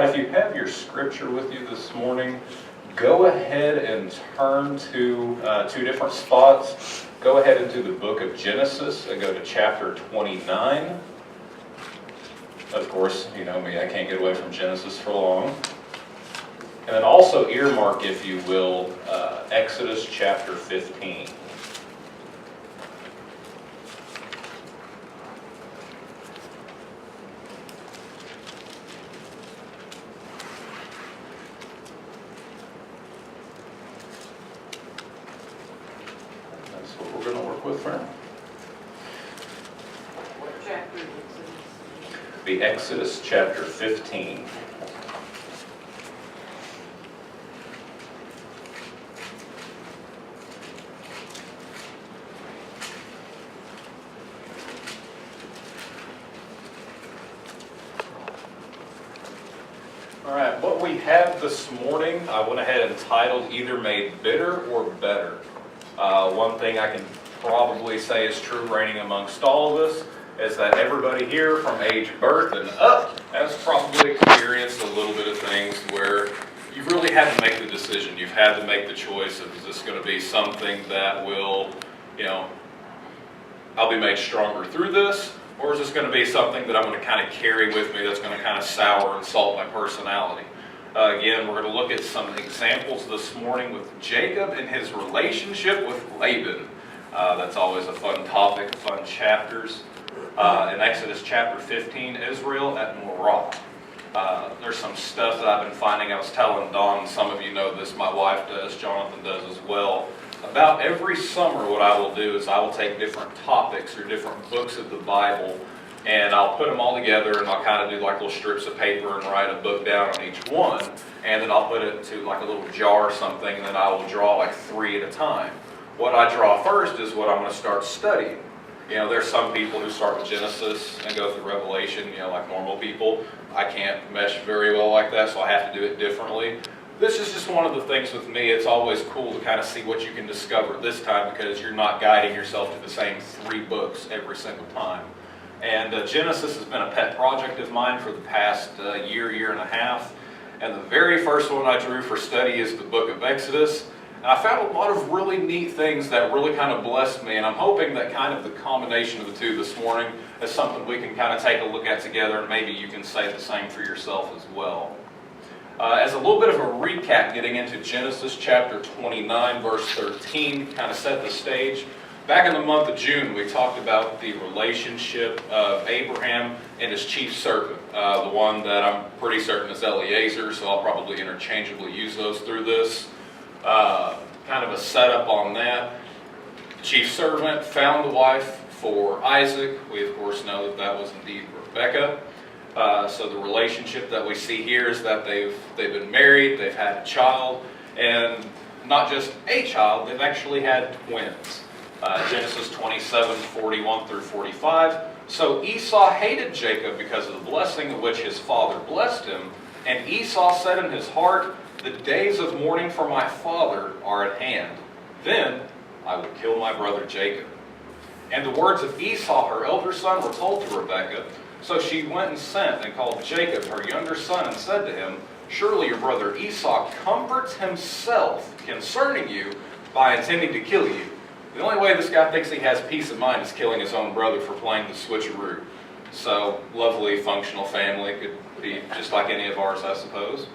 right, if you have your scripture with you this morning, go ahead and turn to two different spots. Go ahead into the book of Genesis and go to chapter 29. Of course, you know me, I can't get away from Genesis for long. And then also earmark, if you will, Exodus chapter 15. That's what we're going to work with, friend. What chapter is it? The Exodus chapter 15. All right, what we have this morning, I went ahead and titled Either Made Bitter or Better. One thing I can probably say is true reigning amongst all of us is that everybody here from age birth and up has probably experienced a little bit of things where you've really had to make the decision. You've had to make the choice of, is this going to be something that will, I'll be made stronger through this, or is this going to be something that I'm going to kind of carry with me that's going to kind of sour and salt my personality? Again, we're going to look at some examples this morning with Jacob and his relationship with Laban. That's always a fun topic, fun chapters. In Exodus chapter 15, Israel at Morah. There's some stuff that I've been finding. I was telling Dawn, some of you know this, my wife does, Jonathan does as well. About every summer what I will do is I will take different topics or different books of the Bible and I'll put them all together and I'll kind of do like little strips of paper and write a book down on each one, and then I'll put it into like a little jar or something, and then I will draw like 3 at a time. What I draw first is what I'm going to start studying. There's some people who start with Genesis and go through Revelation, like normal people. I can't mesh very well like that, so I have to do it differently. This is just one of the things with me. It's always cool to kind of see what you can discover this time because you're not guiding yourself to the same 3 books every single time. And Genesis has been a pet project of mine for the past year and a half. And the very first one I drew for study is the book of Exodus. And I found a lot of really neat things that really kind of blessed me. And I'm hoping that kind of the combination of the two this morning is something we can kind of take a look at together, and maybe you can say the same for yourself as well. As a little bit of a recap, getting into Genesis chapter 29, verse 13, kind of set the stage. Back in the month of June, we talked about the relationship of Abraham and his chief servant, the one that I'm pretty certain is Eliezer, so I'll probably interchangeably use those through this. Kind of a setup on that. The chief servant found the wife for Isaac. We, of course, know that that was indeed Rebekah. So the relationship that we see here is that they've been married, they've had a child, and not just a child, they've actually had twins. Genesis 27, 41 through 45. So Esau hated Jacob because of the blessing of which his father blessed him, and Esau said in his heart, "The days of mourning for my father are at hand. Then I will kill my brother Jacob." And the words of Esau, her elder son, were told to Rebekah. So she went and sent and called Jacob, her younger son, and said to him, "Surely your brother Esau comforts himself concerning you by intending to kill you." The only way this guy thinks he has peace of mind is killing his own brother for playing the switcheroo. So, lovely, functional family. Could be just like any of ours, I suppose.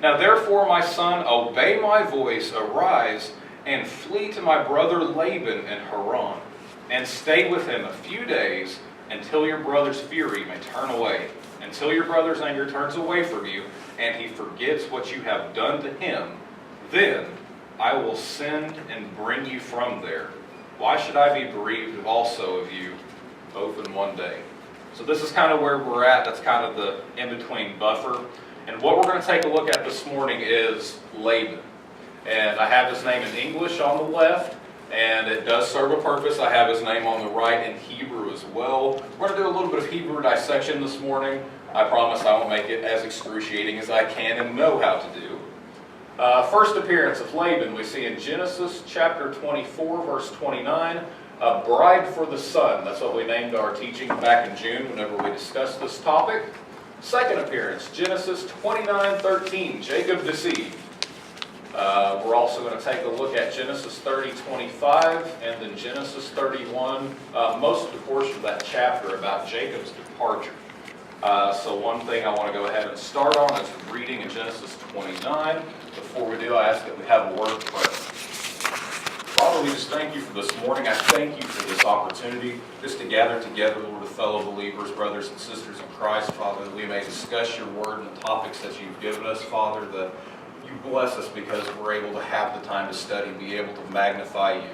"Now therefore, my son, obey my voice, arise, and flee to my brother Laban in Haran, and stay with him a few days, until your brother's fury may turn away, until your brother's anger turns away from you, and he forgets what you have done to him. Then I will send and bring you from there. Why should I be bereaved also of you, both in one day?" So this is kind of where we're at. That's kind of the in-between buffer. And what we're going to take a look at this morning is Laban. And I have his name in English on the left, and it does serve a purpose. I have his name on the right in Hebrew as well. We're going to do a little bit of Hebrew dissection this morning. I promise I won't make it as excruciating as I can and know how to do. First appearance of Laban we see in Genesis chapter 24, verse 29, a bride for the son. That's what we named our teaching back in June whenever we discussed this topic. Second appearance, Genesis 29:13, Jacob deceived. We're also going to take a look at Genesis 30:25 and then Genesis 31, most of the portion of that chapter about Jacob's departure. So one thing I want to go ahead and start on is reading in Genesis 29. Before we do, I ask that we have a word of prayer. Father, we just thank you for this morning. I thank you for this opportunity just to gather together, Lord, with fellow believers, brothers and sisters in Christ, Father, that we may discuss your word and the topics that you've given us, Father, that you bless us because we're able to have the time to study, be able to magnify you.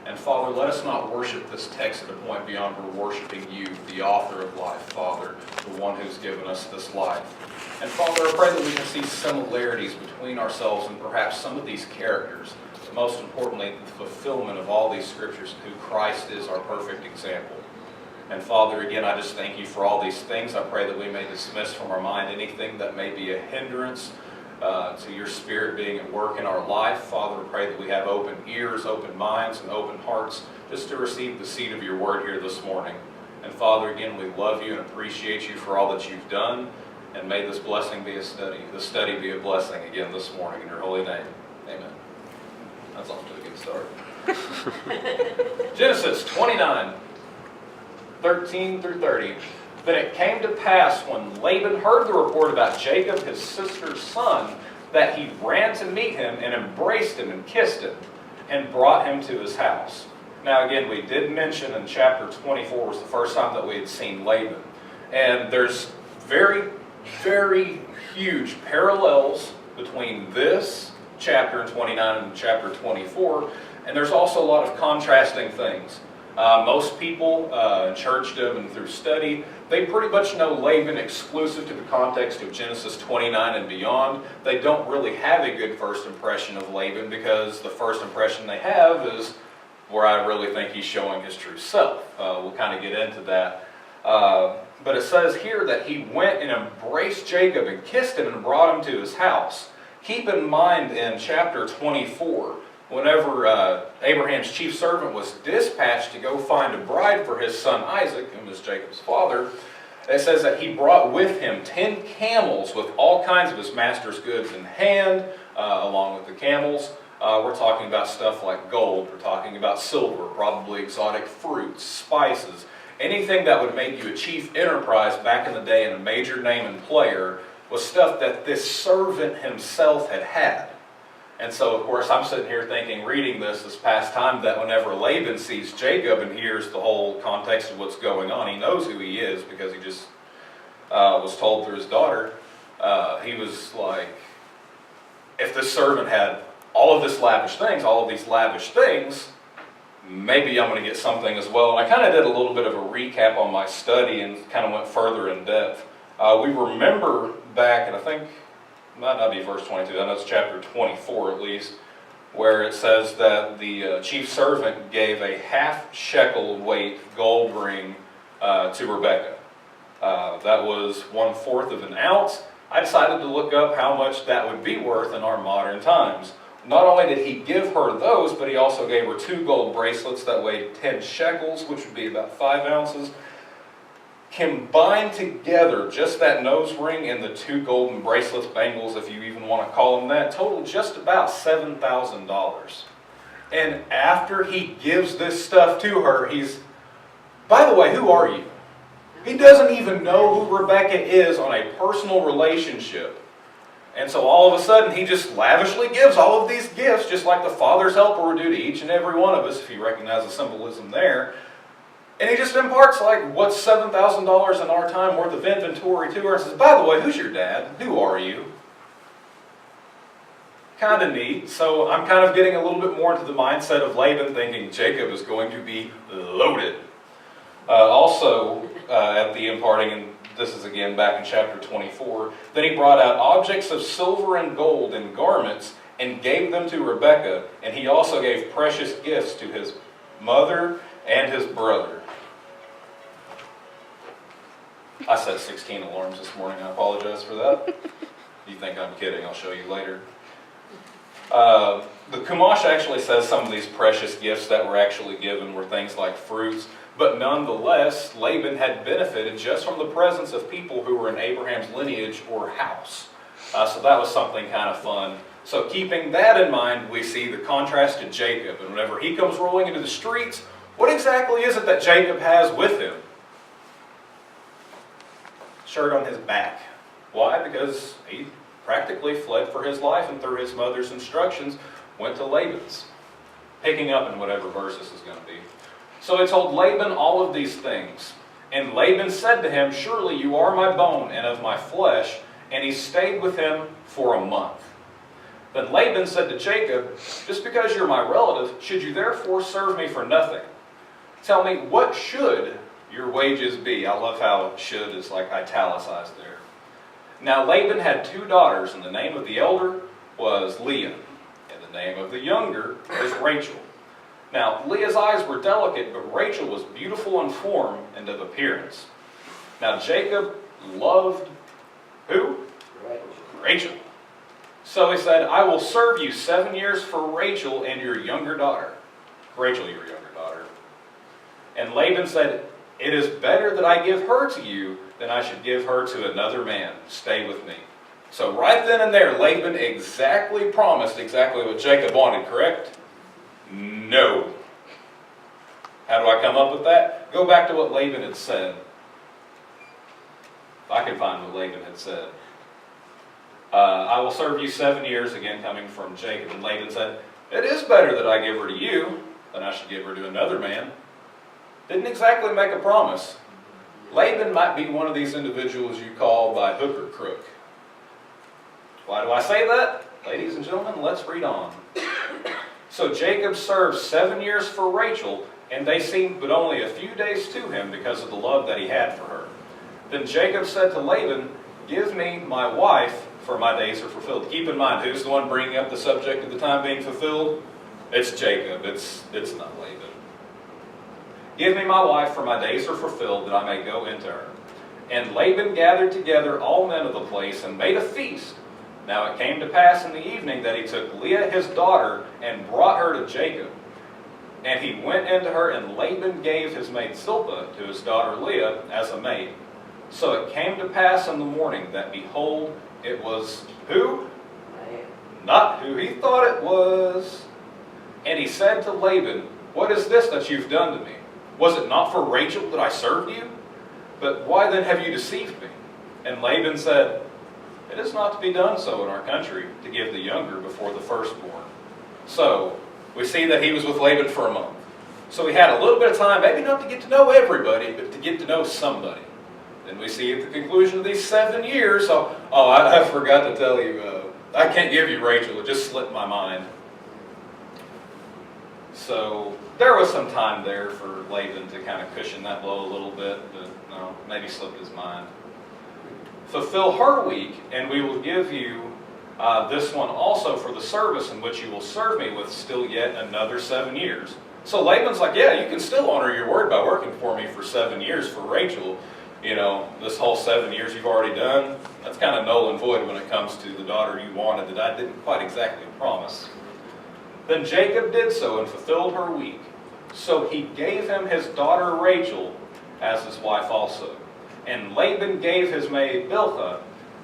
And Father, let us not worship this text at a point beyond we're worshiping you, the author of life, Father, the one who's given us this life. And Father, I pray that we can see similarities between ourselves and perhaps some of these characters. But most importantly, the fulfillment of all these scriptures, who Christ is our perfect example. And Father, again, I just thank you for all these things. I pray that we may dismiss from our mind anything that may be a hindrance to your Spirit being at work in our life. Father, I pray that we have open ears, open minds, and open hearts just to receive the seed of your word here this morning. And Father, again, we love you and appreciate you for all that you've done. And may this blessing be a study, the study be a blessing again this morning in your holy name. Amen. That's off to a good start. Genesis 29, 13 through 30. Then it came to pass when Laban heard the report about Jacob, his sister's son, that he ran to meet him and embraced him and kissed him and brought him to his house. Now again, we did mention in chapter 24 was the first time that we had seen Laban. And there's very, very huge parallels between this chapter 29 and chapter 24. And there's also a lot of contrasting things. Most people in churchdom and through study, they pretty much know Laban exclusive to the context of Genesis 29 and beyond. They don't really have a good first impression of Laban because the first impression they have is where I really think he's showing his true self. We'll kind of get into that. But it says here that he went and embraced Jacob and kissed him and brought him to his house. Keep in mind in chapter 24, whenever Abraham's chief servant was dispatched to go find a bride for his son Isaac, who was Jacob's father, it says that he brought with him 10 camels with all kinds of his master's goods in hand, along with the camels. We're talking about stuff like gold, we're talking about silver, probably exotic fruits, spices, anything that would make you a chief enterprise back in the day and a major name and player was stuff that this servant himself had had. And so, of course, I'm sitting here thinking, reading this past time, that whenever Laban sees Jacob and hears the whole context of what's going on, he knows who he is because he just was told through his daughter. He was like, if this servant had all of these lavish things, maybe I'm going to get something as well. And I kind of did a little bit of a recap on my study and kind of went further in depth. We remember back, and I think might not be verse 22, I know it's chapter 24 at least, where it says that the chief servant gave a half shekel weight gold ring to Rebekah. That was 1/4 of an ounce. I decided to look up how much that would be worth in our modern times. Not only did he give her those, but he also gave her 2 gold bracelets that weighed 10 shekels, which would be about 5 ounces. Combined together, just that nose ring and the 2 golden bracelets, bangles, if you even want to call them that, total just about $7,000. And after he gives this stuff to her, he's, by the way, who are you? He doesn't even know who Rebekah is on a personal relationship. And so all of a sudden, he just lavishly gives all of these gifts, just like the Father's helper would do to each and every one of us, if you recognize the symbolism there. And he just imparts like, what's $7,000 in our time worth of inventory to her, and says, by the way, who's your dad? Who are you? Kind of neat. So I'm kind of getting a little bit more into the mindset of Laban, thinking Jacob is going to be loaded. At the imparting, and this is again back in chapter 24, then he brought out objects of silver and gold and garments and gave them to Rebekah, and he also gave precious gifts to his mother and his brother. I set 16 alarms this morning. I apologize for that. You think I'm kidding, I'll show you later. The Chumash actually says some of these precious gifts that were actually given were things like fruits. But nonetheless, Laban had benefited just from the presence of people who were in Abraham's lineage or house. So that was something kind of fun. So keeping that in mind, we see the contrast to Jacob. And whenever he comes rolling into the streets, what exactly is it that Jacob has with him? Shirt on his back. Why? Because he practically fled for his life and through his mother's instructions went to Laban's. Picking up in whatever verse this is going to be. So he told Laban all of these things. And Laban said to him, "Surely you are my bone and of my flesh." And he stayed with him for a month. Then Laban said to Jacob, "Just because you're my relative, should you therefore serve me for nothing? Tell me, what should your wages be?" I love how "should" is like italicized there. Now Laban had 2 daughters, and the name of the elder was Leah, and the name of the younger was Rachel. Now Leah's eyes were delicate, but Rachel was beautiful in form and of appearance. Now Jacob loved who? Rachel. So he said, "I will serve you 7 years for Rachel and your younger daughter." Rachel, your younger daughter. And Laban said, "It is better that I give her to you than I should give her to another man. Stay with me." So right then and there, Laban exactly promised exactly what Jacob wanted, correct? No. How do I come up with that? Go back to what Laban had said. If I can find what Laban had said. "I will serve you 7 years," again coming from Jacob. And Laban said, "It is better that I give her to you than I should give her to another man." Didn't exactly make a promise. Laban might be one of these individuals you call by hook or crook. Why do I say that? Ladies and gentlemen, let's read on. So Jacob served 7 years for Rachel, and they seemed but only a few days to him because of the love that he had for her. Then Jacob said to Laban, "Give me my wife, for my days are fulfilled." Keep in mind, who's the one bringing up the subject of the time being fulfilled? It's Jacob. It's not Laban. "Give me my wife, for my days are fulfilled, that I may go into her." And Laban gathered together all men of the place and made a feast. Now it came to pass in the evening that he took Leah his daughter and brought her to Jacob. And he went into her, and Laban gave his maid Zilpah to his daughter Leah as a maid. So it came to pass in the morning that, behold, it was who? Not who he thought it was. And he said to Laban, "What is this that you've done to me? Was it not for Rachel that I served you? But why then have you deceived me?" And Laban said, "It is not to be done so in our country, to give the younger before the firstborn." So we see that he was with Laban for a month. So he had a little bit of time, maybe not to get to know everybody, but to get to know somebody. Then we see at the conclusion of these 7 years, I forgot to tell you, I can't give you Rachel, it just slipped my mind. So there was some time there for Laban to kind of cushion that blow a little bit, but no, maybe slipped his mind. "Fulfill her week, and we will give you this one also for the service in which you will serve me with still yet another 7 years." So Laban's like, "Yeah, you can still honor your word by working for me for 7 years for Rachel. You know, this whole 7 years you've already done, that's kind of null and void when it comes to the daughter you wanted that I didn't quite exactly promise." Then Jacob did so and fulfilled her week. So he gave him his daughter Rachel as his wife also. And Laban gave his maid Bilhah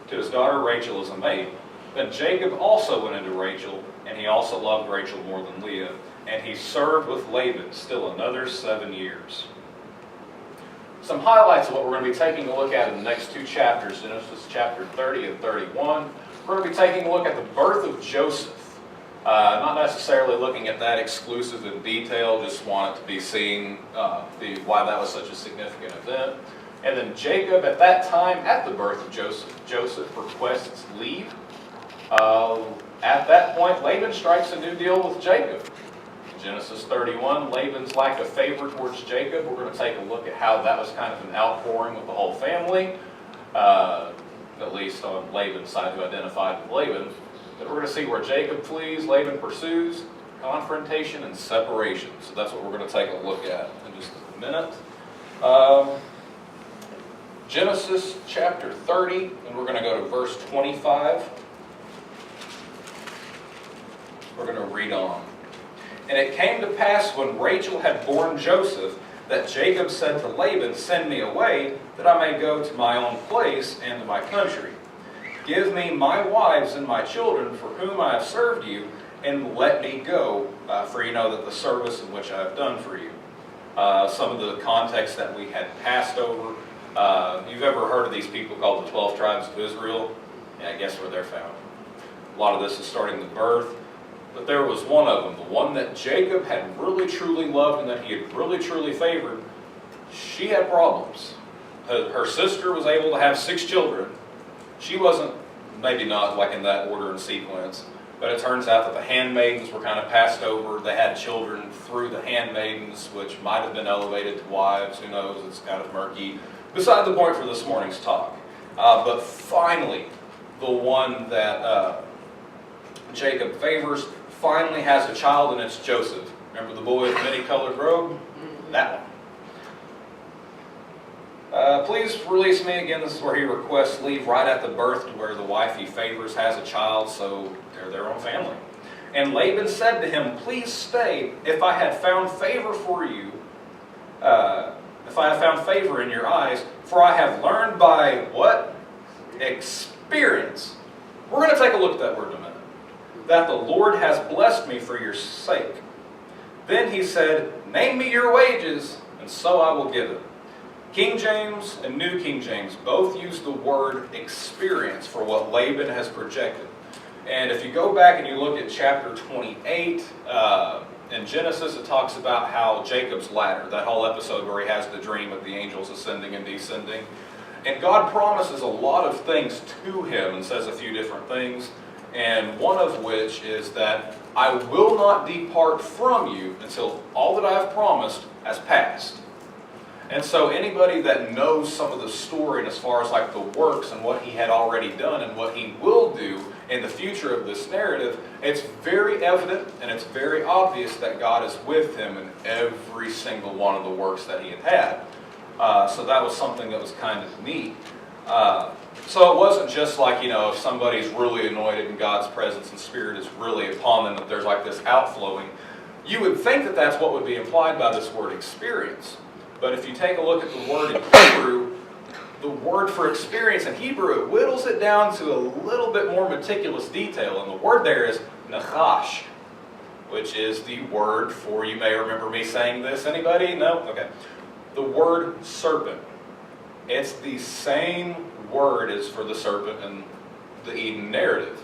to his daughter Rachel as a maid. Then Jacob also went into Rachel, and he also loved Rachel more than Leah. And he served with Laban still another 7 years. Some highlights of what we're going to be taking a look at in the next 2 chapters, Genesis chapter 30 and 31. We're going to be taking a look at the birth of Joseph. Not necessarily looking at that exclusive in detail, just want it to be seeing why that was such a significant event. And then Jacob, at that time, at the birth of Joseph requests leave. At that point, Laban strikes a new deal with Jacob. Genesis 31, Laban's lack of favor towards Jacob. We're going to take a look at how that was kind of an outpouring with the whole family, at least on Laban's side, who identified with Laban. But we're going to see where Jacob flees, Laban pursues, confrontation, and separation. So that's what we're going to take a look at in just a minute. Genesis chapter 30, and we're going to go to verse 25. We're going to read on. "And it came to pass when Rachel had borne Joseph, that Jacob said to Laban, "Send me away, that I may go to my own place and to my country. Give me my wives and my children for whom I have served you, and let me go, for you know that the service in which I have done for you." Some of the context that we had passed over. You've ever heard of these people called the 12 tribes of Israel? Yeah, guess where they're found. A lot of this is starting the birth. But there was one of them, the one that Jacob had really truly loved and that he had really truly favored. She had problems. Her sister was able to have 6 children. She wasn't, maybe not like in that order and sequence, but it turns out that the handmaidens were kind of passed over. They had children through the handmaidens, which might have been elevated to wives. Who knows? It's kind of murky. Beside the point for this morning's talk. But finally, the one that Jacob favors finally has a child, and it's Joseph. Remember the boy with the many-colored robe? That one. Please release me again. This is where he requests leave right at the birth, to where the wife he favors has a child, so they're their own family. And Laban said to him, "Please stay, if I had found favor for you, if I have found favor in your eyes, for I have learned by" what? Experience. We're going to take a look at that word in a minute. "That the Lord has blessed me for your sake." Then he said, "Name me your wages, and so I will give it." King James and New King James both use the word experience for what Laban has projected. And if you go back and you look at chapter 28 in Genesis, it talks about how Jacob's ladder, that whole episode where he has the dream of the angels ascending and descending. And God promises a lot of things to him and says a few different things. And one of which is that I will not depart from you until all that I have promised has passed. And so anybody that knows some of the story, and as far as like the works and what he had already done and what he will do in the future of this narrative, it's very evident and it's very obvious that God is with him in every single one of the works that he had. So that was something that was kind of neat. So it wasn't just like, if somebody's really anointed and God's presence and spirit is really upon them, that there's like this outflowing. You would think that that's what would be implied by this word experience. But if you take a look at the word in Hebrew, the word for experience in Hebrew, it whittles it down to a little bit more meticulous detail. And the word there is nachash, which is the word for, you may remember me saying this. Anybody? No? Okay. The word serpent. It's the same word as for the serpent in the Eden narrative.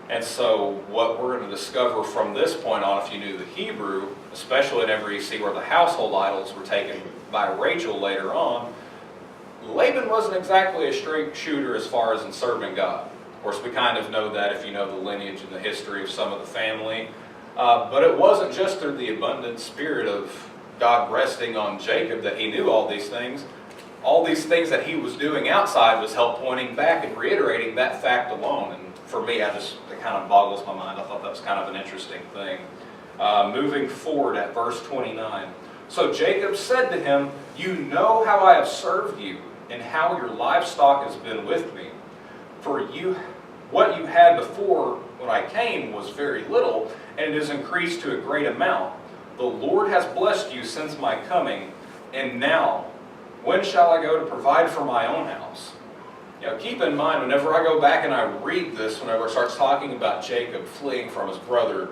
And so what we're going to discover from this point on, if you knew the Hebrew, especially whenever you see where the household idols were taken by Rachel later on, Laban wasn't exactly a straight shooter as far as in serving God. Of course, we kind of know that if you know the lineage and the history of some of the family. But it wasn't just through the abundant spirit of God resting on Jacob that he knew all these things. All these things that he was doing outside was help pointing back and reiterating that fact alone. And for me, it kind of boggles my mind. I thought that was kind of an interesting thing. Moving forward at verse 29. So Jacob said to him, "You know how I have served you, and how your livestock has been with me. For what you had before when I came was very little, and it has increased to a great amount. The Lord has blessed you since my coming, and now, when shall I go to provide for my own house?" Keep in mind, whenever I go back and I read this, whenever it starts talking about Jacob fleeing from his brother,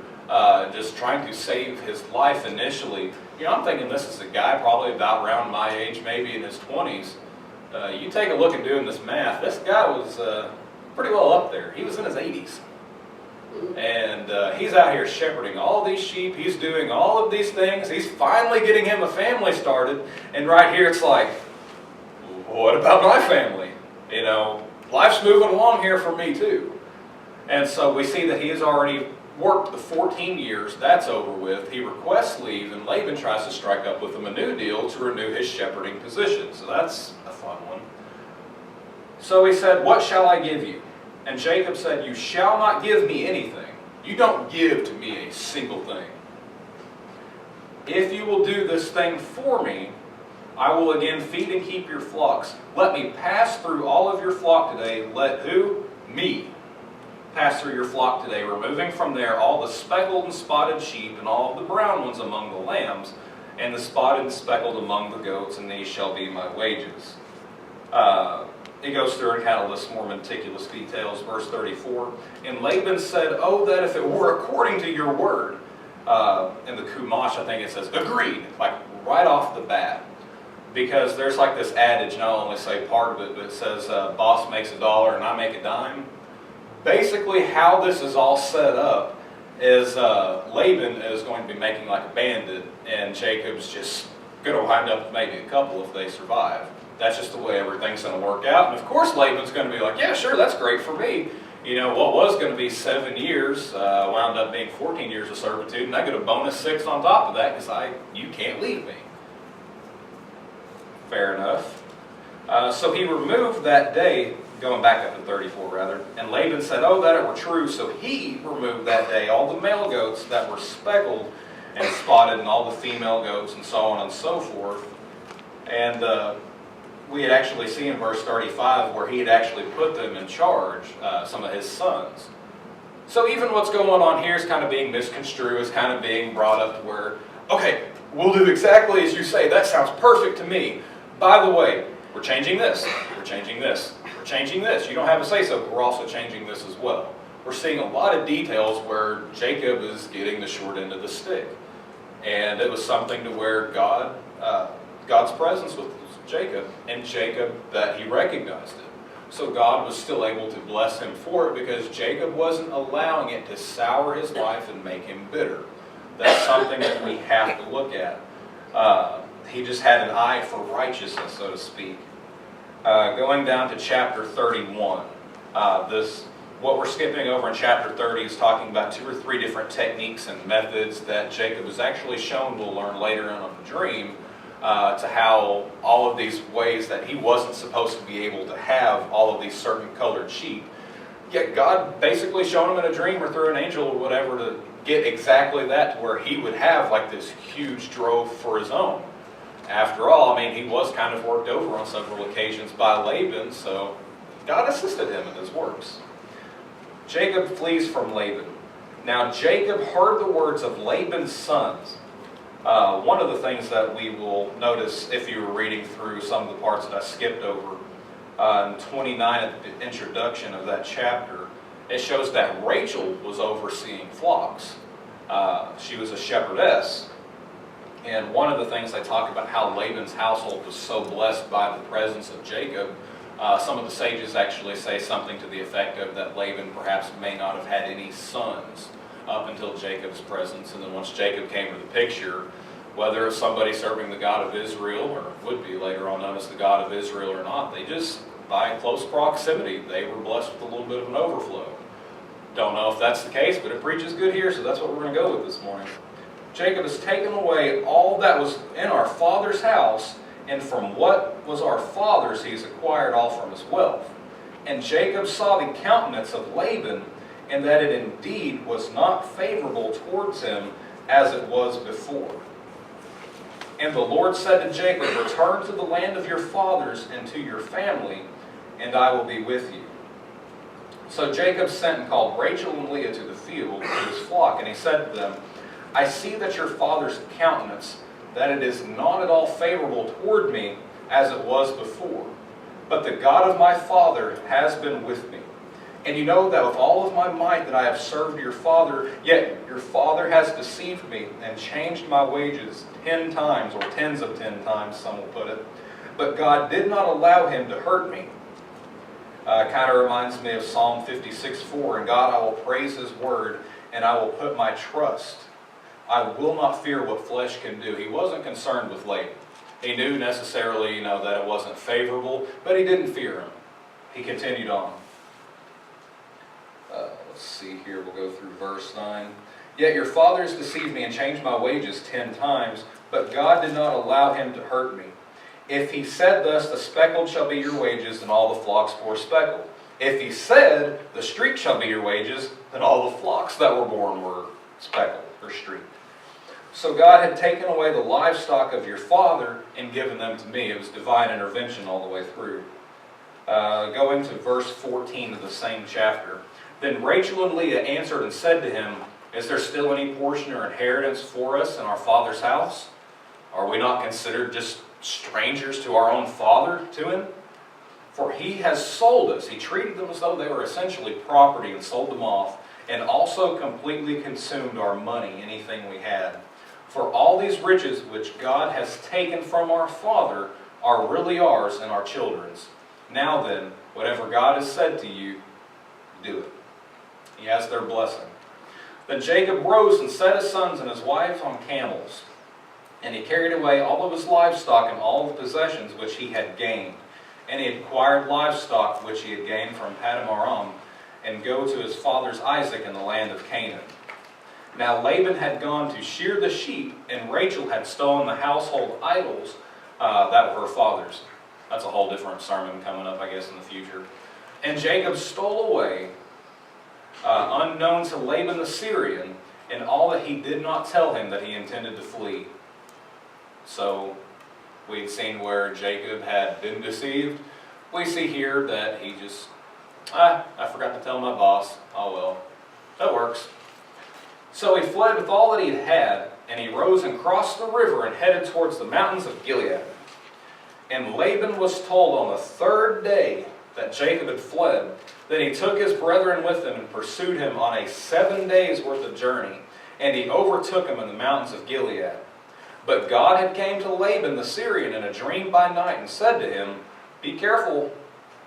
just trying to save his life initially, I'm thinking this is a guy probably about around my age, maybe in his 20s. You take a look at doing this math, this guy was pretty well up there. He was in his 80s. And he's out here shepherding all these sheep. He's doing all of these things. He's finally getting him a family started. And right here it's like, what about my family? Life's moving along here for me too. And so we see that he has already worked the 14 years. That's over with. He requests leave, and Laban tries to strike up with him a new deal to renew his shepherding position. So that's a fun one. So he said, "What shall I give you?" And Jacob said, "You shall not give me anything. You don't give to me a single thing. If you will do this thing for me, I will again feed and keep your flocks. Let me pass through all of your flock today." Let who? Me. Pass through your flock today, removing from there all the speckled and spotted sheep and all of the brown ones among the lambs, and the spotted and speckled among the goats, and these shall be my wages. It goes through and kind of lists more meticulous details. Verse 34, and Laban said, oh, that if it were according to your word. In the Chumash, I think it says, agreed, like right off the bat. Because there's like this adage, and I'll only say part of it, but it says, boss makes $1 and I make a dime. Basically, how this is all set up is Laban is going to be making like a bandit, and Jacob's just going to wind up with maybe a couple if they survive. That's just the way everything's going to work out. And of course, Laban's going to be like, yeah, sure, that's great for me. You know, what was going to be 7 years wound up being 14 years of servitude, and I get a bonus 6 on top of that because you can't leave me. Fair enough. So he removed that day, going back up to 34 rather, and Laban said, oh, that it were true. So he removed that day all the male goats that were speckled and spotted, and all the female goats, and so on and so forth. And we had actually seen in verse 35 where he had actually put them in charge, some of his sons. So even what's going on here is kind of being misconstrued, is kind of being brought up to where, okay, we'll do exactly as you say. That sounds perfect to me. By the way, we're changing this, we're changing this, we're changing this. You don't have a say-so, but we're also changing this as well. We're seeing a lot of details where Jacob is getting the short end of the stick. And it was something to where God's presence was Jacob, and Jacob that he recognized it. So God was still able to bless him for it because Jacob wasn't allowing it to sour his life and make him bitter. That's something that we have to look at. He just had an eye for righteousness, so to speak. Going down to chapter 31, what we're skipping over in chapter 30 is talking about 2 or 3 different techniques and methods that Jacob was actually shown, we'll learn later on in the dream, to how all of these ways that he wasn't supposed to be able to have all of these certain colored sheep. Yet God basically showed him in a dream or through an angel or whatever to get exactly that, to where he would have like this huge drove for his own. After all, I mean, he was kind of worked over on several occasions by Laban, so God assisted him in his works. Jacob flees from Laban. Now Jacob heard the words of Laban's sons. One of the things that we will notice if you were reading through some of the parts that I skipped over, in 29 at the introduction of that chapter, it shows that Rachel was overseeing flocks. She was a shepherdess. And one of the things they talk about how Laban's household was so blessed by the presence of Jacob, some of the sages actually say something to the effect of that Laban perhaps may not have had any sons up until Jacob's presence. And then once Jacob came to the picture, whether it's somebody serving the God of Israel, or would be later on known as the God of Israel or not, they just, by close proximity, they were blessed with a little bit of an overflow. Don't know if that's the case, but it preaches good here, so that's what we're going to go with this morning. Jacob has taken away all that was in our father's house, and from what was our father's he's acquired all from his wealth. And Jacob saw the countenance of Laban, and that it indeed was not favorable towards him as it was before. And the Lord said to Jacob, return to the land of your fathers and to your family, and I will be with you. So Jacob sent and called Rachel and Leah to the field, to his flock, and he said to them, I see that your father's countenance, that it is not at all favorable toward me as it was before. But the God of my father has been with me. And you know that with all of my might that I have served your father, yet your father has deceived me and changed my wages 10 times, or tens of 10 times, some will put it. But God did not allow him to hurt me. Kind of reminds me of Psalm 56:4. In God I will praise his word, and I will put my trust. I will not fear what flesh can do. He wasn't concerned with Laban. He knew necessarily, that it wasn't favorable, but he didn't fear him. He continued on. Let's see here, we'll go through verse 9. Yet your fathers deceived me and changed my wages 10 times, but God did not allow him to hurt me. If he said thus, the speckled shall be your wages, and all the flocks 4 speckled. If he said, the streaked shall be your wages, then all the flocks that were born were speckled, or streaked. So God had taken away the livestock of your father and given them to me. It was divine intervention all the way through. Going to verse 14 of the same chapter. Then Rachel and Leah answered and said to him, is there still any portion or inheritance for us in our father's house? Are we not considered just strangers to our own Father, to him? For he has sold us. He treated them as though they were essentially property and sold them off, and also completely consumed our money, anything we had. For all these riches which God has taken from our Father are really ours and our children's. Now then, whatever God has said to you, do it. He has their blessing. Then Jacob rose and set his sons and his wife on camels. And he carried away all of his livestock and all the possessions which he had gained. And he acquired livestock which he had gained from Paddan Aram, and go to his father's Isaac in the land of Canaan. Now Laban had gone to shear the sheep, and Rachel had stolen the household idols that were her father's. That's a whole different sermon coming up, I guess, in the future. And Jacob stole away, unknown to Laban the Syrian, and all that he did not tell him that he intended to flee. So we'd seen where Jacob had been deceived. We see here that he just, I forgot to tell my boss. Oh well, that works. So he fled with all that he had, and he rose and crossed the river and headed towards the mountains of Gilead. And Laban was told on the third day that Jacob had fled. Then he took his brethren with him and pursued him on a 7 days' worth of journey. And he overtook him in the mountains of Gilead. But God had came to Laban the Syrian in a dream by night and said to him, Be careful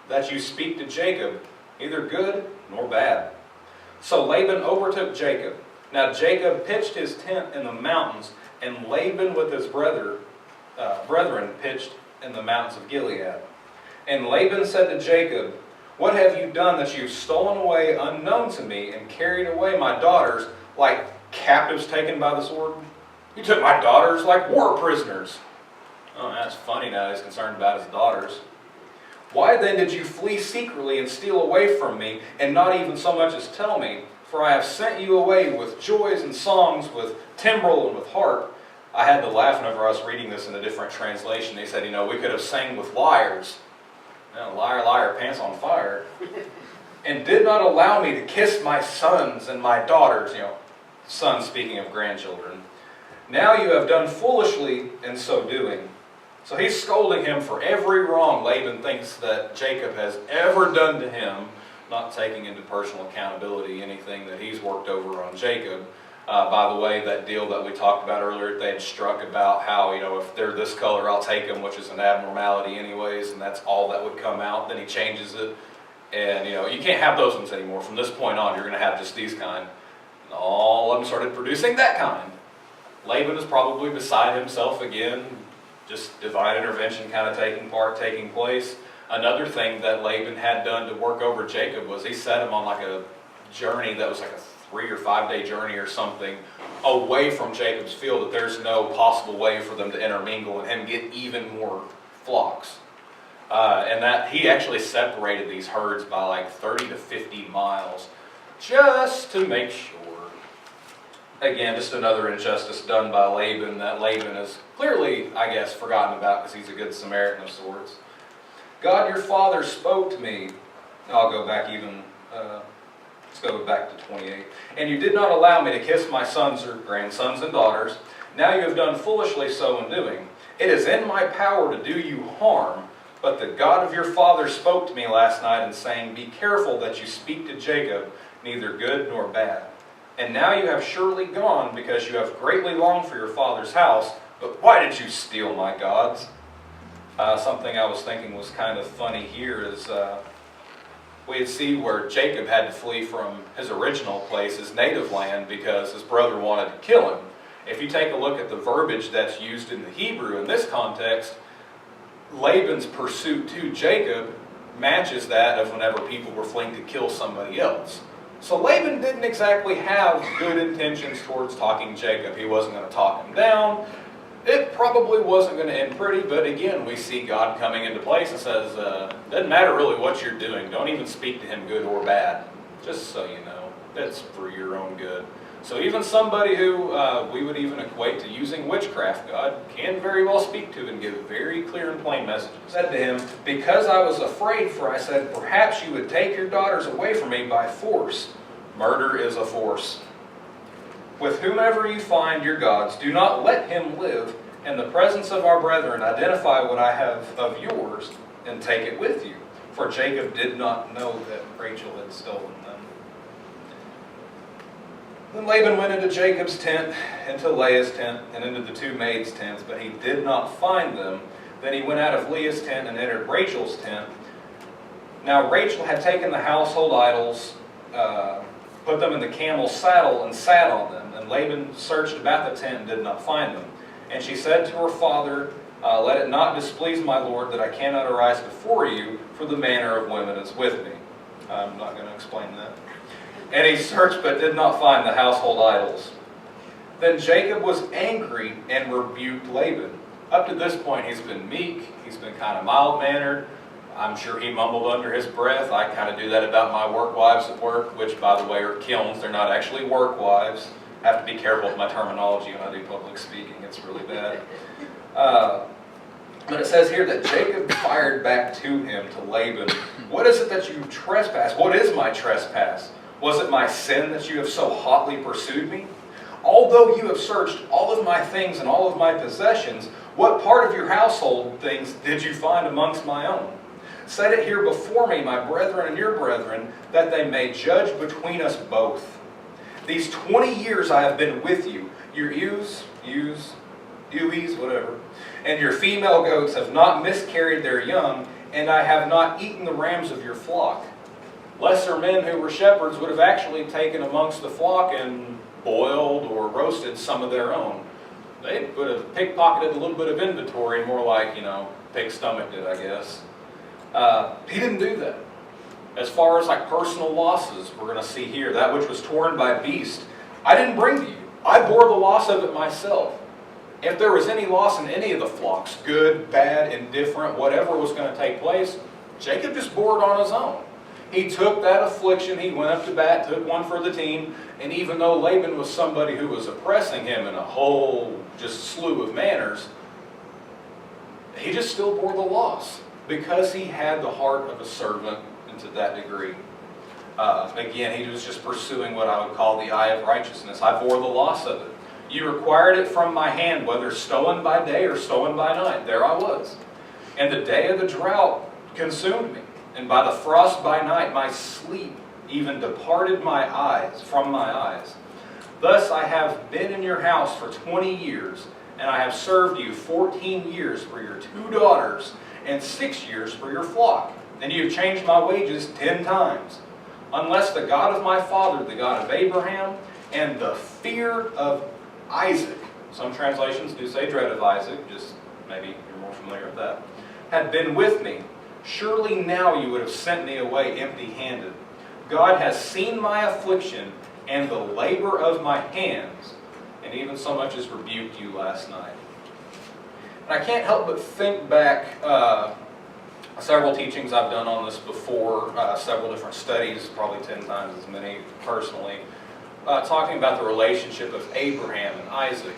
that you speak to Jacob, neither good nor bad. So Laban overtook Jacob. Now Jacob pitched his tent in the mountains, and Laban with his brethren pitched in the mountains of Gilead. And Laban said to Jacob, What have you done that you've stolen away unknown to me, and carried away my daughters like captives taken by the sword? You took my daughters like war prisoners. Oh, that's funny now he's concerned about his daughters. Why then did you flee secretly and steal away from me, and not even so much as tell me? For I have sent you away with joys and songs, with timbrel and with harp. I had to laugh whenever I was reading this in a different translation. They said, we could have sang with lyres. Liar, liar, pants on fire. And did not allow me to kiss my sons and my daughters. Sons speaking of grandchildren. Now you have done foolishly in so doing. So he's scolding him for every wrong Laban thinks that Jacob has ever done to him, not taking into personal accountability anything that he's worked over on Jacob. By the way, that deal that we talked about earlier, they had struck about how, if they're this color, I'll take them, which is an abnormality anyways, and that's all that would come out. Then he changes it, and, you can't have those ones anymore. From this point on, you're going to have just these kind. And all of them started producing that kind. Laban is probably beside himself again, just divine intervention kind of taking place. Another thing that Laban had done to work over Jacob was he set him on like a journey that was like a 3 or 5 day journey or something away from Jacob's field, that there's no possible way for them to intermingle and him get even more flocks. And that he actually separated these herds by like 30 to 50 miles just to make sure. Again, just another injustice done by Laban that Laban has clearly, I guess, forgotten about because he's a good Samaritan of sorts. God your Father spoke to me. I'll go back even, let's go back to 28. And you did not allow me to kiss my sons or grandsons and daughters. Now you have done foolishly so in doing. It is in my power to do you harm, but the God of your father spoke to me last night and saying, Be careful that you speak to Jacob, neither good nor bad. And now you have surely gone, because you have greatly longed for your father's house. But why did you steal my gods? Something I was thinking was kind of funny here is we see where Jacob had to flee from his original place, his native land, because his brother wanted to kill him. If you take a look at the verbiage that's used in the Hebrew in this context, Laban's pursuit to Jacob matches that of whenever people were fleeing to kill somebody else. So Laban didn't exactly have good intentions towards talking Jacob. He wasn't going to talk him down. It probably wasn't going to end pretty, but again, we see God coming into place and says, doesn't matter really what you're doing. Don't even speak to him good or bad. Just so you know, that's for your own good. So even somebody who we would even equate to using witchcraft, God can very well speak to and give very clear and plain messages. I said to him, Because I was afraid, for I said, Perhaps you would take your daughters away from me by force. Murder is a force. With whomever you find your gods, do not let him live, in the presence of our brethren, identify what I have of yours, and take it with you. For Jacob did not know that Rachel had stolen them. Then Laban went into Jacob's tent, into Leah's tent, and into the two maids' tents, but he did not find them. Then he went out of Leah's tent and entered Rachel's tent. Now Rachel had taken the household idols, put them in the camel's saddle, and sat on them. And Laban searched about the tent and did not find them. And she said to her father, let it not displease my lord that I cannot arise before you, for the manner of women is with me. I'm not going to explain that. And he searched but did not find the household idols. Then Jacob was angry and rebuked Laban. Up to this point, he's been meek. He's been kind of mild-mannered. I'm sure he mumbled under his breath. I kind of do that about my work wives at work, which, by the way, are kilns. They're not actually work wives. I have to be careful with my terminology when I do public speaking. It's really bad. But it says here that Jacob fired back to him, to Laban. What is it that you trespass? What is my trespass? Was it my sin that you have so hotly pursued me? Although you have searched all of my things and all of my possessions, what part of your household things did you find amongst my own? Set it here before me, my brethren and your brethren, that they may judge between us both. These 20 years I have been with you. Your ewes, whatever, and your female goats have not miscarried their young, and I have not eaten the rams of your flock. Lesser men who were shepherds would have actually taken amongst the flock and boiled or roasted some of their own. They would have pickpocketed a little bit of inventory, more like, pig stomach did, I guess. He didn't do that. As far as like personal losses, we're going to see here, that which was torn by beast, I didn't bring to you. I bore the loss of it myself. If there was any loss in any of the flocks, good, bad, indifferent, whatever was going to take place, Jacob just bore it on his own. He took that affliction, he went up to bat, took one for the team, and even though Laban was somebody who was oppressing him in a whole just slew of manners, he just still bore the loss because he had the heart of a servant, and to that degree. Again, he was just pursuing what I would call the eye of righteousness. I bore the loss of it. You required it from my hand, whether stolen by day or stolen by night. There I was. And the day of the drought consumed me. And by the frost by night, my sleep even departed from my eyes. Thus I have been in your house for 20 years, and I have served you 14 years for your 2 daughters, and 6 years for your flock. And you have changed my wages 10 times. Unless the God of my father, the God of Abraham, and the fear of Isaac, some translations do say dread of Isaac, just maybe you're more familiar with that, had been with me, surely now you would have sent me away empty-handed. God has seen my affliction and the labor of my hands, and even so much as rebuked you last night. And I can't help but think back, several teachings I've done on this before, several different studies, probably 10 times as many personally, talking about the relationship of Abraham and Isaac.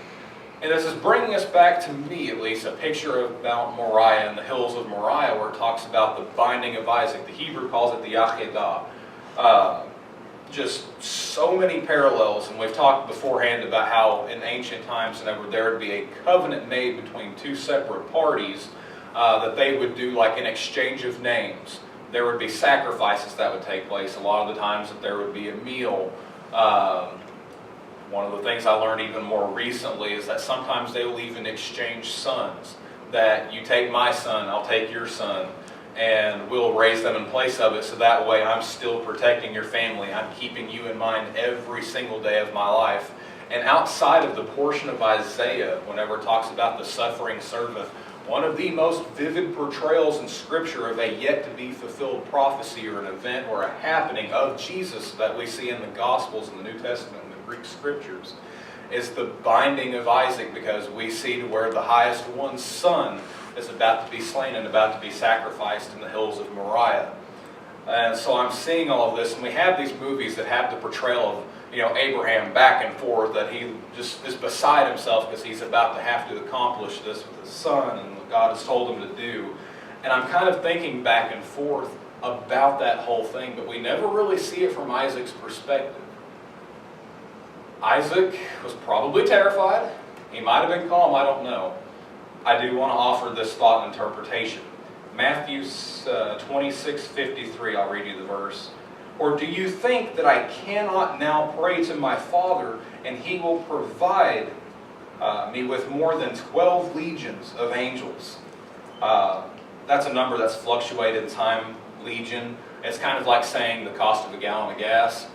And this is bringing us back, to me at least, a picture of Mount Moriah and the hills of Moriah, where it talks about the binding of Isaac. The Hebrew calls it the Akedah. Just so many parallels, and we've talked beforehand about how in ancient times whenever there would be a covenant made between 2 separate parties, that they would do like an exchange of names. There would be sacrifices that would take place. A lot of the times that there would be a meal. One of the things I learned even more recently is that sometimes they will even exchange sons. That you take my son, I'll take your son, and we'll raise them in place of it, so that way I'm still protecting your family. I'm keeping you in mind every single day of my life. And outside of the portion of Isaiah, whenever it talks about the suffering servant, one of the most vivid portrayals in Scripture of a yet-to-be-fulfilled prophecy or an event or a happening of Jesus that we see in the Gospels in the New Testament and the Greek Scriptures is the binding of Isaac, because we see to where the highest one's son is about to be slain and about to be sacrificed in the hills of Moriah. And so I'm seeing all of this, and we have these movies that have the portrayal of Abraham back and forth, that he just is beside himself because he's about to have to accomplish this with his son and what God has told him to do. And I'm kind of thinking back and forth about that whole thing, but we never really see it from Isaac's perspective. Isaac was probably terrified. He might have been calm, I don't know. I do want to offer this thought and interpretation. Matthew 26:53, I'll read you the verse. Or do you think that I cannot now pray to my Father, and He will provide me with more than 12 legions of angels? That's a number that's fluctuated in time, legion. It's kind of like saying the cost of a gallon of gas.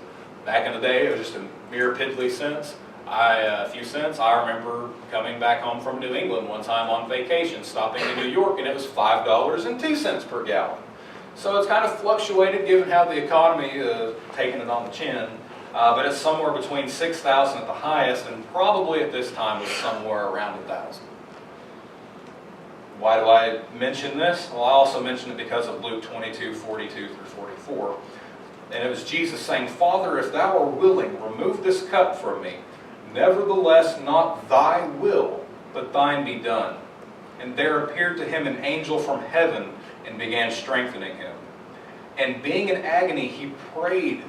Back in the day, it was just a mere piddly cents. A few cents. I remember coming back home from New England one time on vacation, stopping in New York, and it was $5.02 per gallon. So it's kind of fluctuated given how the economy taking it on the chin. But it's somewhere between 6,000 at the highest, and probably at this time was somewhere around 1,000. Why do I mention this? Well, I also mention it because of Luke 22:42 through 44. And it was Jesus saying, Father, if thou art willing, remove this cup from me. Nevertheless, not thy will, but thine be done. And there appeared to him an angel from heaven and began strengthening him. And being in agony, he prayed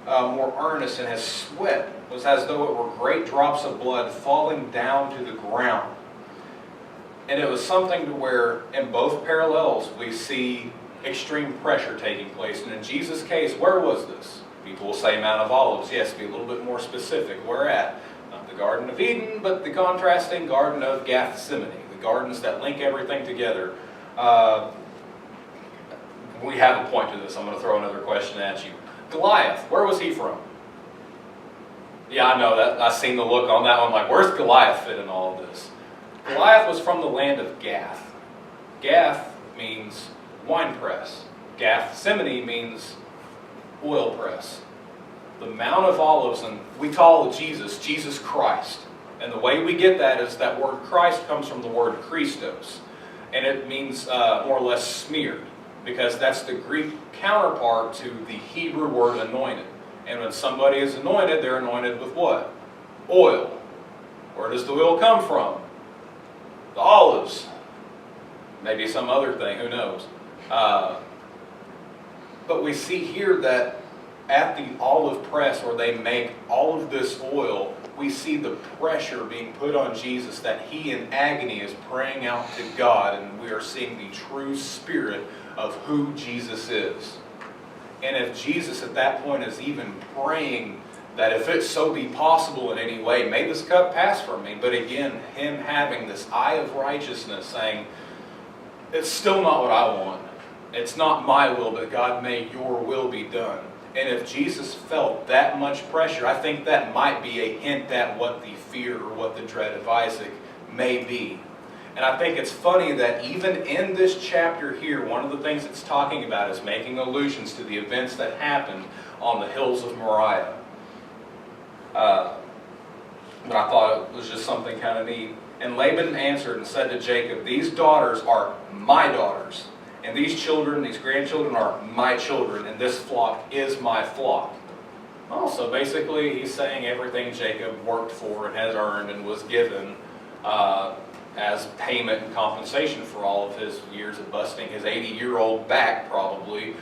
more earnest, and his sweat was as though it were great drops of blood falling down to the ground. And it was something to where, in both parallels, we see extreme pressure taking place. And in Jesus' case, where was this? People will say Mount of Olives. Yes, be a little bit more specific. Where at? Not the Garden of Eden, but the contrasting Garden of Gethsemane. The gardens that link everything together. We have a point to this. I'm going to throw another question at you. Goliath, where was he from? Yeah, I know that. I've seen the look on that one. Like, where's Goliath fit in all of this? Goliath was from the land of Gath. Gath means wine press. Gethsemane means oil press. The Mount of Olives, and we call Jesus Christ. And the way we get that is that word Christ comes from the word Christos. And it means more or less smeared, because that's the Greek counterpart to the Hebrew word anointed. And when somebody is anointed, they're anointed with what? Oil. Where does the oil come from? The olives. Maybe some other thing, who knows. But we see here that at the olive press where they make all of this oil, we see the pressure being put on Jesus, that he in agony is praying out to God, and we are seeing the true spirit of who Jesus is. And if Jesus at that point is even praying that if it so be possible in any way, may this cup pass from me. But again, him having this eye of righteousness saying, it's still not what I want. It's not my will, but God, may your will be done. And if Jesus felt that much pressure, I think that might be a hint at what the fear or what the dread of Isaac may be. And I think it's funny that even in this chapter here, one of the things it's talking about is making allusions to the events that happened on the hills of Moriah. But I thought it was just something kind of neat. And Laban answered and said to Jacob, these daughters are my daughters, and these children, these grandchildren are my children, and this flock is my flock. Oh, so basically he's saying everything Jacob worked for and has earned and was given as payment and compensation for all of his years of busting his 80-year-old back, probably.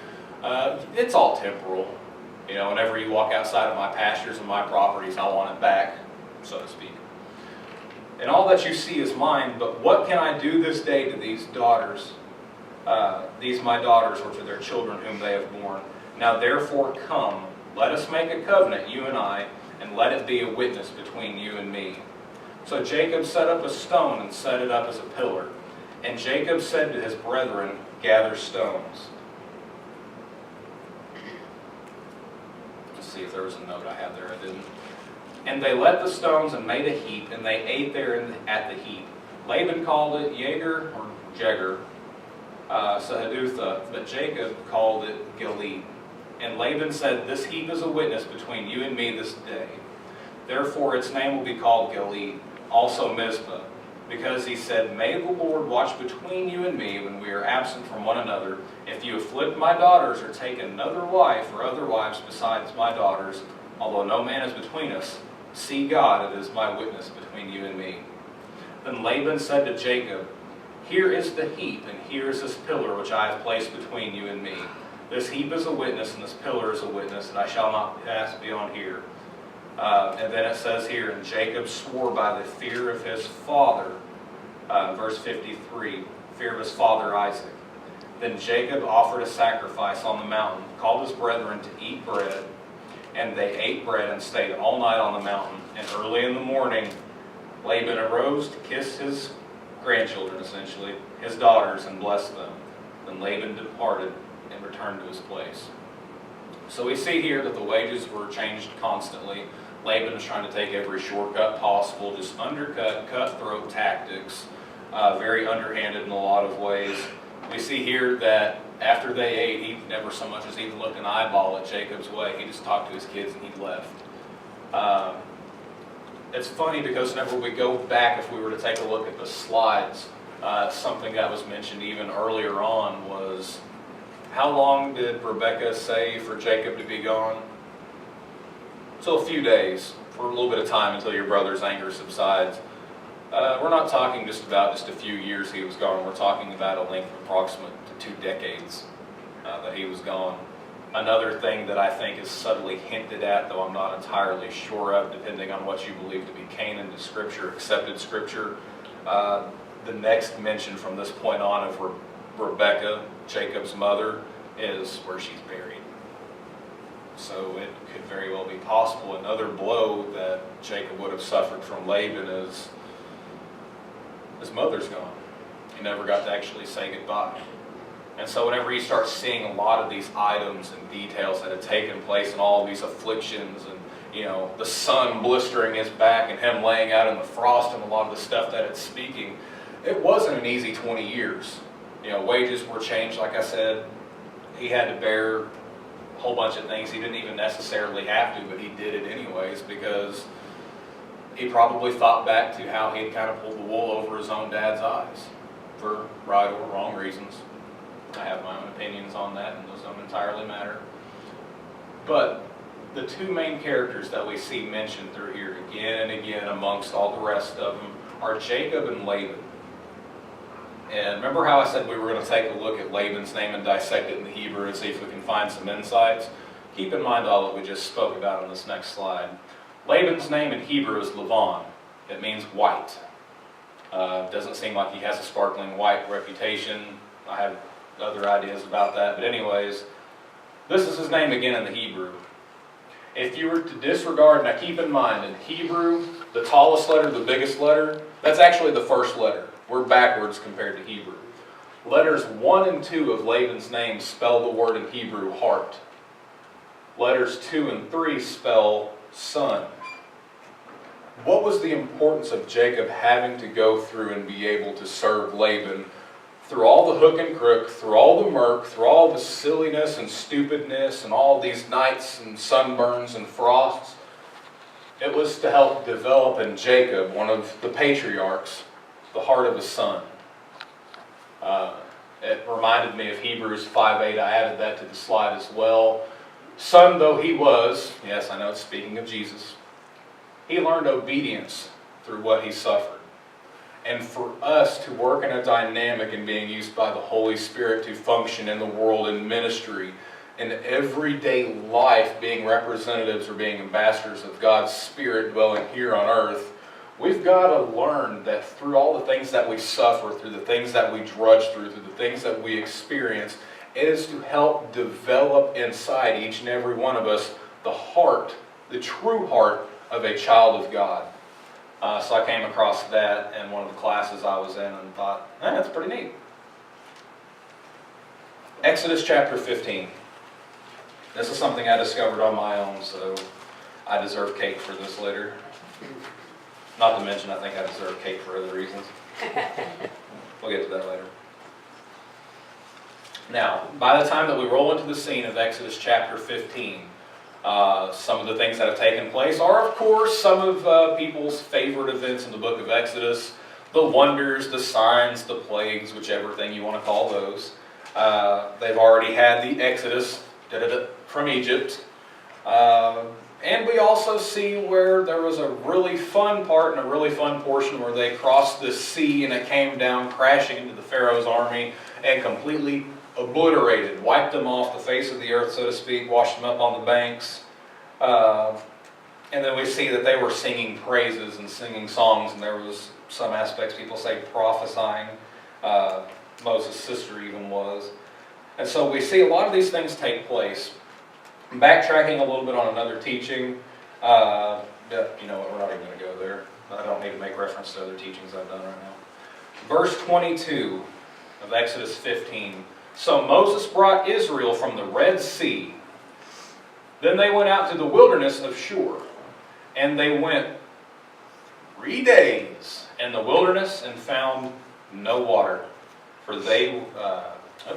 It's all temporal. You know, whenever you walk outside of my pastures and my properties, I want it back, so to speak. And all that you see is mine, but what can I do this day to these daughters, these my daughters, or to their children whom they have borne? Now therefore come, let us make a covenant, you and I, and let it be a witness between you and me. So Jacob set up a stone and set it up as a pillar. And Jacob said to his brethren, gather stones. Let's see if there was a note I had there. I didn't. And they let the stones and made a heap, and they ate there at the heap. Laban called it Jager, or Jegar, Sahadutha, but Jacob called it Gilead. And Laban said, this heap is a witness between you and me this day. Therefore its name will be called Gilead, also Mizpah, because he said, may the Lord watch between you and me when we are absent from one another. If you afflict my daughters or take another wife or other wives besides my daughters, although no man is between us, see God, it is my witness between you and me. Then Laban said to Jacob, here is the heap, and here is this pillar which I have placed between you and me. This heap is a witness, and this pillar is a witness, and I shall not pass beyond here. And then it says here, and Jacob swore by the fear of his father Verse 53, fear of his father Isaac. Then Jacob offered a sacrifice on the mountain, called his brethren to eat bread, and they ate bread and stayed all night on the mountain. And early in the morning, Laban arose to kiss his grandchildren, essentially, his daughters, and bless them. Then Laban departed and returned to his place. So we see here that the wages were changed constantly. Laban was trying to take every shortcut possible, just undercut, cutthroat tactics, very underhanded in a lot of ways. We see here that after they ate, he never so much as even looked an eyeball at Jacob's way. He just talked to his kids and he left. It's funny because whenever we go back, if we were to take a look at the slides, something that was mentioned even earlier on was, how long did Rebekah say for Jacob to be gone? So a few days, for a little bit of time until your brother's anger subsides. We're not talking just about just a few years he was gone. We're talking about a length approximate to 2 decades that he was gone. Another thing that I think is subtly hinted at, though I'm not entirely sure of, depending on what you believe to be canon to Scripture, accepted Scripture, the next mention from this point on of Rebekah, Jacob's mother, is where she's buried. So it could very well be possible. Another blow that Jacob would have suffered from Laban is his mother's gone. He never got to actually say goodbye. And so whenever you start seeing a lot of these items and details that had taken place and all of these afflictions and, the sun blistering his back and him laying out in the frost and a lot of the stuff that it's speaking, it wasn't an easy 20 years. Wages were changed, like I said. He had to bear a whole bunch of things he didn't even necessarily have to, but he did it anyways because he probably thought back to how he'd kind of pulled the wool over his own dad's eyes for right or wrong reasons. I have my own opinions on that, and those don't entirely matter. But the two main characters that we see mentioned through here again and again amongst all the rest of them are Jacob and Laban. And remember how I said we were going to take a look at Laban's name and dissect it in the Hebrew and see if we can find some insights? Keep in mind all that we just spoke about on this next slide. Laban's name in Hebrew is Lavan. It means white. Doesn't seem like he has a sparkling white reputation. I have other ideas about that. But anyways, this is his name again in the Hebrew. If you were to disregard, now keep in mind, in Hebrew, the tallest letter, the biggest letter, that's actually the first letter. We're backwards compared to Hebrew. Letters 1 and 2 of Laban's name spell the word in Hebrew, heart. Letters 2 and 3 spell son. What was the importance of Jacob having to go through and be able to serve Laban through all the hook and crook, through all the murk, through all the silliness and stupidness and all these nights and sunburns and frosts? It was to help develop in Jacob, one of the patriarchs, the heart of his son. It reminded me of Hebrews 5:8. I added that to the slide as well. Son though he was, yes, I know it's speaking of Jesus, he learned obedience through what he suffered. And for us to work in a dynamic and being used by the Holy Spirit to function in the world in ministry, in everyday life, being representatives or being ambassadors of God's Spirit dwelling here on earth, we've got to learn that through all the things that we suffer, through the things that we drudge through the things that we experience, it is to help develop inside each and every one of us the heart, the true heart of a child of God. So I came across that in one of the classes I was in and thought, that's pretty neat. Exodus chapter 15. This is something I discovered on my own, so I deserve cake for this later. Not to mention, I think I deserve cake for other reasons. We'll get to that later. Now, by the time that we roll into the scene of Exodus chapter 15, some of the things that have taken place are, of course, some of people's favorite events in the book of Exodus. The wonders, the signs, the plagues, whichever thing you want to call those. They've already had the Exodus from Egypt. And we also see where there was a really fun part and a really fun portion where they crossed the sea and it came down crashing into the Pharaoh's army and completely obliterated, wiped them off the face of the earth, so to speak, washed them up on the banks. And then we see that they were singing praises and singing songs, and there was some aspects, people say prophesying. Moses' sister even was. And so we see a lot of these things take place. Backtracking a little bit on another teaching, you know what, we're not even going to go there. I don't need to make reference to other teachings I've done right now. Verse 22 of Exodus 15. So Moses brought Israel from the Red Sea. Then they went out to the wilderness of Shur. And they went 3 days in the wilderness and found no water. For they,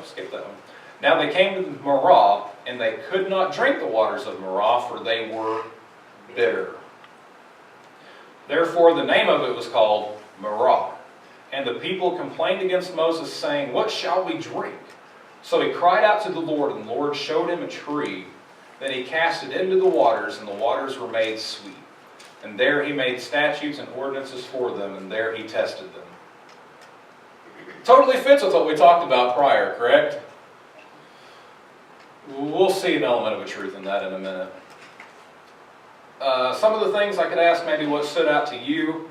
skip that one. Now they came to Marah, and they could not drink the waters of Marah, for they were bitter. Therefore the name of it was called Marah. And the people complained against Moses, saying, What shall we drink? So he cried out to the Lord, and the Lord showed him a tree. Then he cast it into the waters, and the waters were made sweet. And there he made statutes and ordinances for them, and there he tested them. Totally fits with what we talked about prior, correct? We'll see an element of a truth in that in a minute. Some of the things I could ask, maybe what stood out to you.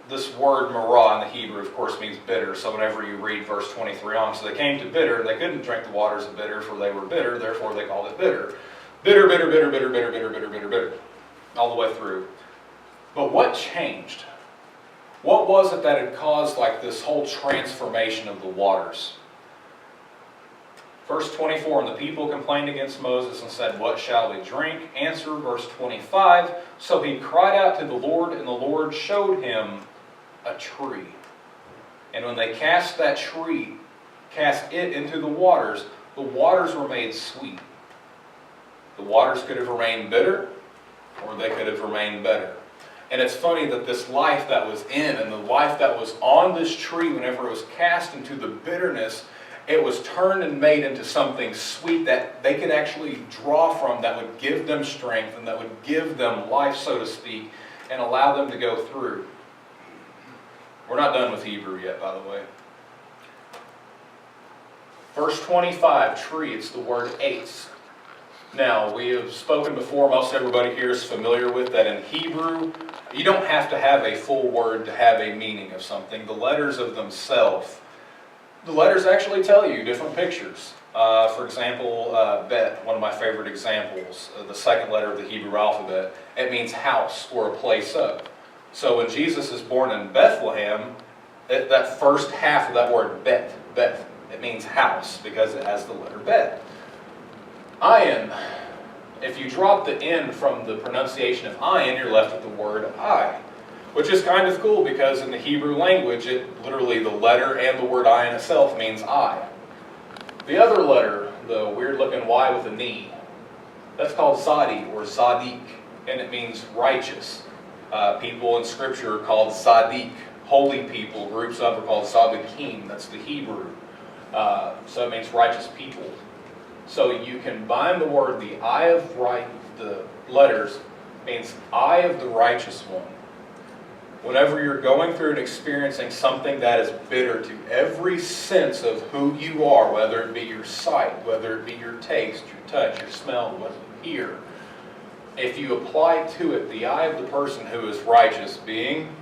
This word marah in the Hebrew, of course, means bitter. So whenever you read verse 23 on, so they came to bitter, they couldn't drink the waters of bitter, for they were bitter, therefore they called it bitter. Bitter, bitter, bitter, bitter, bitter, bitter, bitter, bitter, bitter. All the way through. But what changed? What was it that had caused like this whole transformation of the waters? Verse 24, and the people complained against Moses and said, What shall we drink? Answer, verse 25, so he cried out to the Lord, and the Lord showed him a tree. And when they cast it into the waters were made sweet. The waters could have remained bitter, or they could have remained better. And it's funny that this life that was in and the life that was on this tree, whenever it was cast into the bitterness, it was turned and made into something sweet that they could actually draw from, that would give them strength and that would give them life, so to speak, and allow them to go through. We're not done with Hebrew yet, by the way. Verse 25, tree, it's the word eitz. Now, we have spoken before, most everybody here is familiar with that in Hebrew, you don't have to have a full word to have a meaning of something. The letters of themselves, the letters actually tell you different pictures. For example, bet, one of my favorite examples, the second letter of the Hebrew alphabet, it means house or a place of. So when Jesus is born in Bethlehem, that first half of that word bet, it means house because it has the letter bet. Ayin, if you drop the N from the pronunciation of ayin, you're left with the word I, which is kind of cool because in the Hebrew language, it literally, the letter and the word ayin itself means I. The other letter, the weird looking Y with a knee, that's called Zadi or Zadik, and it means righteous. People in Scripture are called Zadik. Holy people, groups of are called Zadikim, that's the Hebrew. So it means righteous people. So you combine the word, the eye of right, the letters means eye of the righteous one. Whenever you're going through and experiencing something that is bitter to every sense of who you are, whether it be your sight, whether it be your taste, your touch, your smell, what you hear, if you apply to it the eye of the person who is righteous, being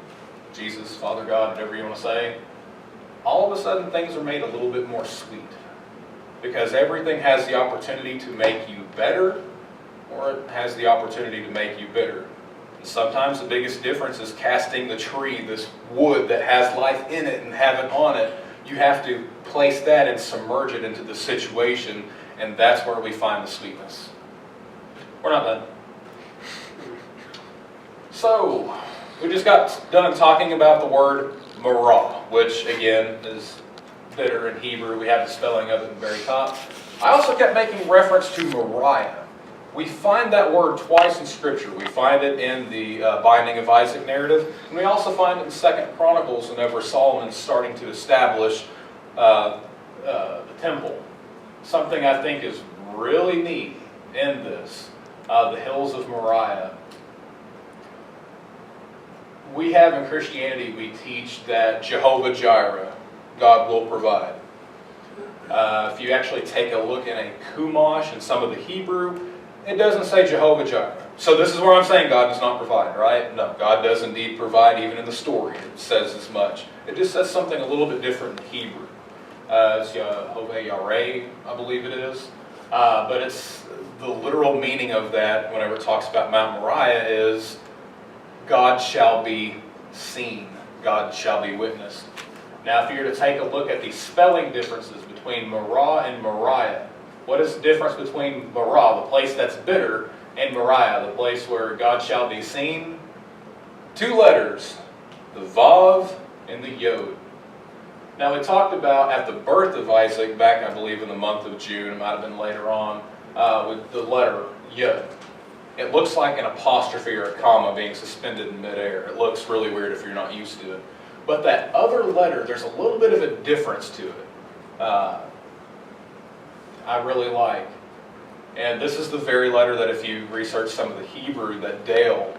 Jesus, Father God, whatever you want to say, all of a sudden things are made a little bit more sweet. Because everything has the opportunity to make you better, or it has the opportunity to make you bitter. And sometimes the biggest difference is casting the tree, this wood that has life in it and have it on it. You have to place that and submerge it into the situation, and that's where we find the sweetness. We're not done. So, we just got done talking about the word marah, which again is bitter in Hebrew. We have the spelling of it at the very top. I also kept making reference to Moriah. We find that word twice in Scripture. We find it in the Binding of Isaac narrative, and we also find it in 2 Chronicles whenever Solomon's starting to establish the temple. Something I think is really neat in this, the hills of Moriah. We have in Christianity, we teach that Jehovah Jireh, God will provide. If you actually take a look in a Chumash and some of the Hebrew, It doesn't say Jehovah Jireh. So this is where I'm saying God does not provide, right? No, God does indeed provide, even in the story. It says as much. It just says something a little bit different in Hebrew. It's Jehovah Jireh, I believe it is. But it's the literal meaning of that whenever it talks about Mount Moriah is God shall be seen. God shall be witnessed. Now, if you were to take a look at the spelling differences between Marah and Moriah, what is the difference between Marah, the place that's bitter, and Moriah, the place where God shall be seen? 2 letters, the Vav and the Yod. Now, we talked about at the birth of Isaac, back I believe in the month of June, it might have been later on, with the letter Yod. It looks like an apostrophe or a comma being suspended in midair. It looks really weird if you're not used to it. But that other letter, there's a little bit of a difference to it. I really like. And this is the very letter that if you research some of the Hebrew that Dale,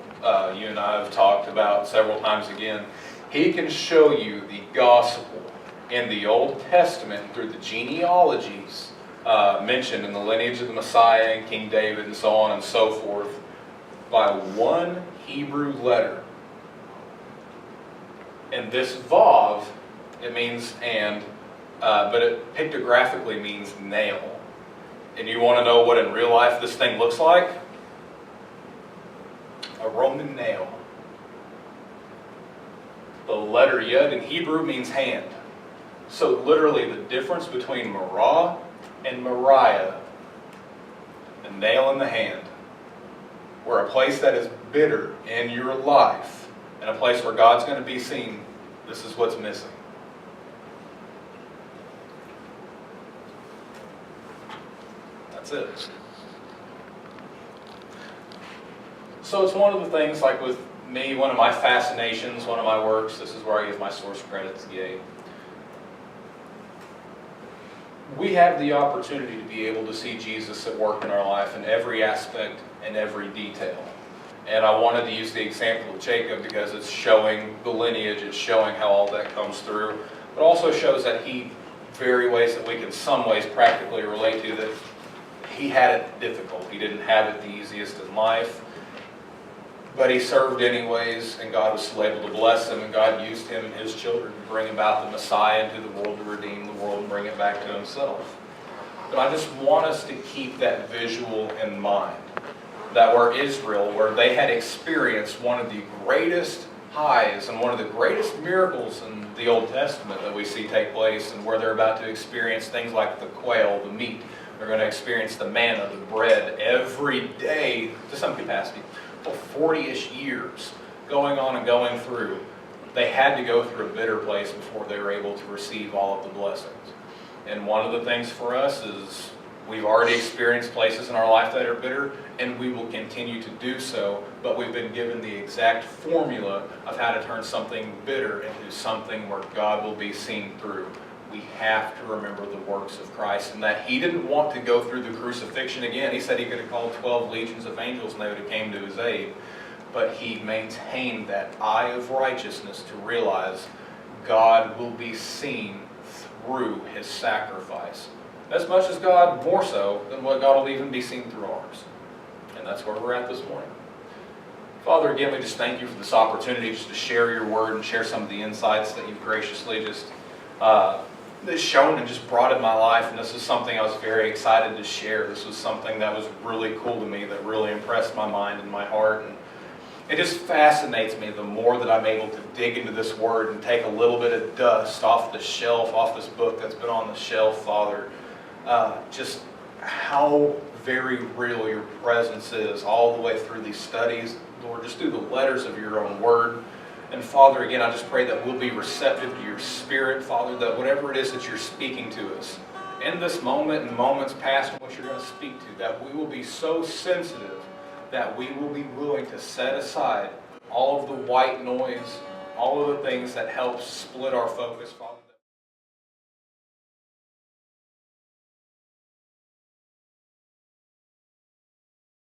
you and I have talked about several times again, he can show you the gospel in the Old Testament through the genealogies mentioned in the lineage of the Messiah and King David and so on and so forth by one Hebrew letter. And this Vav, it means and, but it pictographically means nail. And you want to know what in real life this thing looks like? A Roman nail. The letter Yud in Hebrew means hand. So literally the difference between Marah and Moriah, the nail in the hand, where a place that is bitter in your life and a place where God's going to be seen, this is what's missing. That's it. So it's one of the things, like with me, one of my fascinations, one of my works, this is where I give my source credits, yay. We have the opportunity to be able to see Jesus at work in our life in every aspect and every detail. And I wanted to use the example of Jacob because it's showing the lineage, it's showing how all that comes through, but also shows that he, very ways that we can some ways practically relate to, that he had it difficult. He didn't have it the easiest in life, but he served anyways, and God was still able to bless him, and God used him and his children to bring about the Messiah into the world, to redeem the world and bring it back to himself. But I just want us to keep that visual in mind, that where Israel, where they had experienced one of the greatest highs and one of the greatest miracles in the Old Testament that we see take place, and where they're about to experience things like the quail, the meat, they're going to experience the manna, the bread, every day to some capacity. For 40-ish years, going on and going through, they had to go through a bitter place before they were able to receive all of the blessings. And one of the things for us is we've already experienced places in our life that are bitter, and we will continue to do so, but we've been given the exact formula of how to turn something bitter into something where God will be seen through. We have to remember the works of Christ, and that he didn't want to go through the crucifixion again. He said he could have called 12 legions of angels and they would have came to his aid. But he maintained that eye of righteousness to realize God will be seen through his sacrifice. As much as God, more so than what God will even be seen through ours. And that's where we're at this morning. Father, again, we just thank you for this opportunity just to share your word and share some of the insights that you've graciously just shown and just brought in my life. And this is something I was very excited to share. This was something that was really cool to me, that really impressed my mind and my heart. And it just fascinates me the more that I'm able to dig into this word and take a little bit of dust off the shelf, off this book that's been on the shelf, Father. Just how very real your presence is all the way through these studies, Lord, just through the letters of your own word. And Father, again, I just pray that we'll be receptive to your Spirit, Father, that whatever it is that you're speaking to us in this moment and moments past and what you're going to speak to, that we will be so sensitive that we will be willing to set aside all of the white noise, all of the things that help split our focus, Father.